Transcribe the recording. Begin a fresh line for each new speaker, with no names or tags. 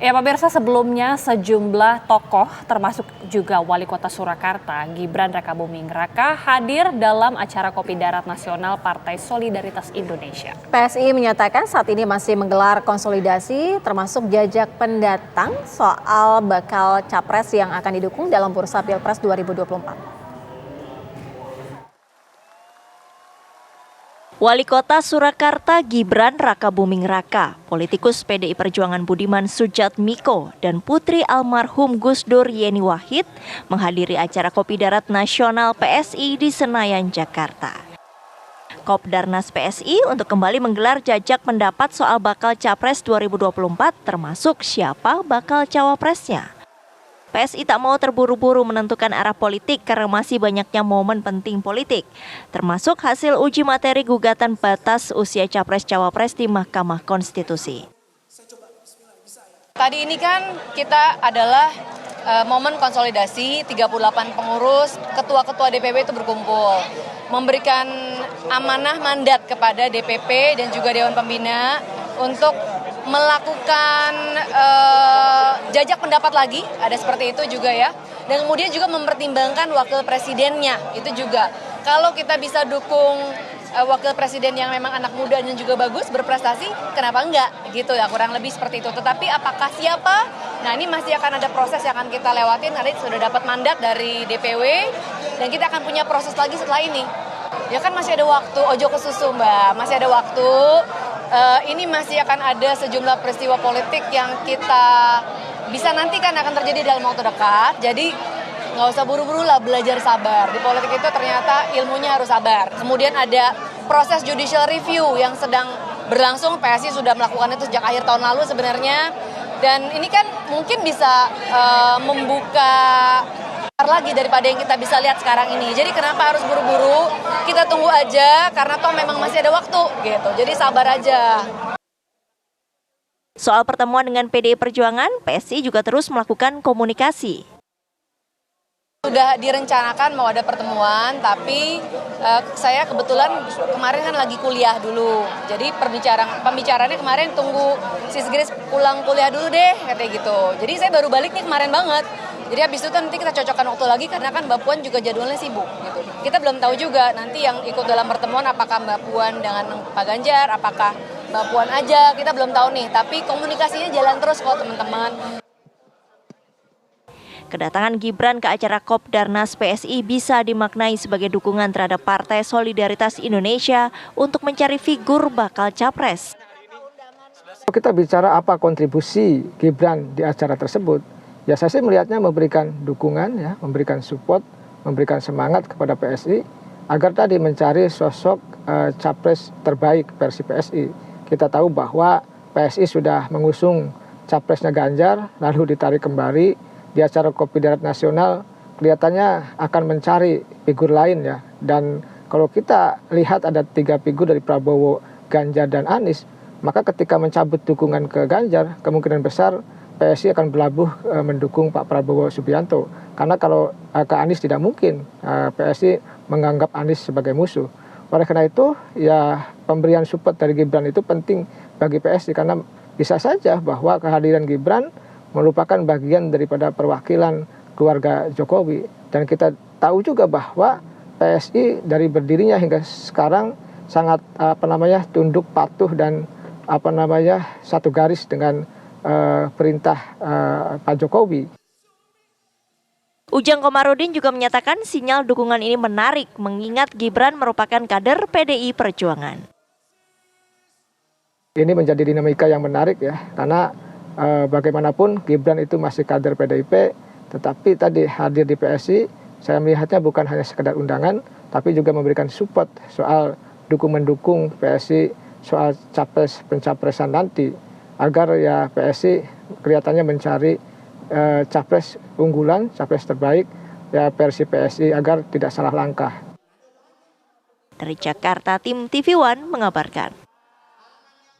Ya pemirsa, sebelumnya sejumlah tokoh termasuk juga Wali Kota Surakarta Gibran Rakabuming Raka hadir dalam acara Kopi Darat Nasional Partai Solidaritas Indonesia.
PSI menyatakan saat ini masih menggelar konsolidasi termasuk jajak pendatang soal bakal capres yang akan didukung dalam bursa Pilpres 2024.
Wali Kota Surakarta Gibran Rakabuming Raka, politikus PDI Perjuangan Budiman Sujatmiko, dan putri almarhum Gus Dur Yeni Wahid menghadiri acara Kopi Darat Nasional PSI di Senayan, Jakarta. Kopdarnas PSI untuk kembali menggelar jajak pendapat soal bakal Capres 2024 termasuk siapa bakal cawapresnya. PSI tak mau terburu-buru menentukan arah politik karena masih banyaknya momen penting politik, termasuk hasil uji materi gugatan batas usia Capres-Cawapres di Mahkamah Konstitusi.
Tadi ini kan kita adalah momen konsolidasi 38 pengurus, ketua-ketua DPP itu berkumpul, memberikan amanah mandat kepada DPP dan juga Dewan Pembina untuk melakukan jajak pendapat lagi, ada seperti itu juga ya. Dan kemudian juga mempertimbangkan wakil presidennya, itu juga. Kalau kita bisa dukung wakil presiden yang memang anak muda dan juga bagus, berprestasi, kenapa enggak? Gitu ya, kurang lebih seperti itu. Tetapi apakah siapa? Nah ini masih akan ada proses yang akan kita lewatin, nanti sudah dapat mandat dari DPW, dan kita akan punya proses lagi setelah ini. Ya kan masih ada waktu, ojo ke susu Mbak, masih ada waktu. Ini masih akan ada sejumlah peristiwa politik yang kita bisa nantikan akan terjadi dalam waktu dekat. Jadi nggak usah buru-buru lah, belajar sabar. Di politik itu ternyata ilmunya harus sabar. Kemudian ada proses judicial review yang sedang berlangsung. PSI sudah melakukan itu sejak akhir tahun lalu sebenarnya. Dan ini kan mungkin bisa membuka lagi daripada yang kita bisa lihat sekarang ini. Jadi kenapa harus buru-buru? Kita tunggu aja karena toh memang masih ada waktu gitu. Jadi sabar aja.
Soal pertemuan dengan PDI Perjuangan, PSI juga terus melakukan komunikasi.
Sudah direncanakan mau ada pertemuan, tapi saya kebetulan kemarin kan lagi kuliah dulu. Jadi pembicaraannya kemarin tunggu Sis Grace pulang kuliah dulu deh, katanya gitu. Jadi saya baru balik nih kemarin banget. Jadi habis itu nanti kita cocokkan waktu lagi karena kan Mbak Puan juga jadwalnya sibuk gitu. Kita belum tahu juga nanti yang ikut dalam pertemuan apakah Mbak Puan dengan Pak Ganjar, apakah Mbak Puan aja, kita belum tahu nih. Tapi komunikasinya jalan terus kok teman-teman.
Kedatangan Gibran ke acara Kopdarnas PSI bisa dimaknai sebagai dukungan terhadap Partai Solidaritas Indonesia untuk mencari figur bakal capres.
Kita bicara apa kontribusi Gibran di acara tersebut, ya saya sih melihatnya memberikan dukungan, ya, memberikan support, memberikan semangat kepada PSI agar tadi mencari sosok capres terbaik versi PSI. Kita tahu bahwa PSI sudah mengusung capresnya Ganjar, lalu ditarik kembali. Di acara Kopi Darat Nasional kelihatannya akan mencari figur lain ya. Dan kalau kita lihat ada 3 figur dari Prabowo, Ganjar, dan Anies, maka ketika mencabut dukungan ke Ganjar, kemungkinan besar PSI akan berlabuh mendukung Pak Prabowo Subianto. Karena kalau ke Anies tidak mungkin PSI menganggap Anies sebagai musuh. Oleh karena itu ya pemberian support dari Gibran itu penting bagi PSI karena bisa saja bahwa kehadiran Gibran merupakan bagian daripada perwakilan keluarga Jokowi. Dan kita tahu juga bahwa PSI dari berdirinya hingga sekarang sangat tunduk patuh dan satu garis dengan perintah Pak Jokowi.
Ujang Komarudin juga menyatakan sinyal dukungan ini menarik mengingat Gibran merupakan kader PDI Perjuangan.
Ini menjadi dinamika yang menarik ya, karena bagaimanapun Gibran itu masih kader PDIP, tetapi tadi hadir di PSI, saya melihatnya bukan hanya sekedar undangan, tapi juga memberikan support soal mendukung PSI soal capres pencapresan nanti, agar ya PSI kelihatannya mencari capres unggulan, capres terbaik ya versi PSI agar tidak salah langkah.
Dari Jakarta, tim TV One mengabarkan.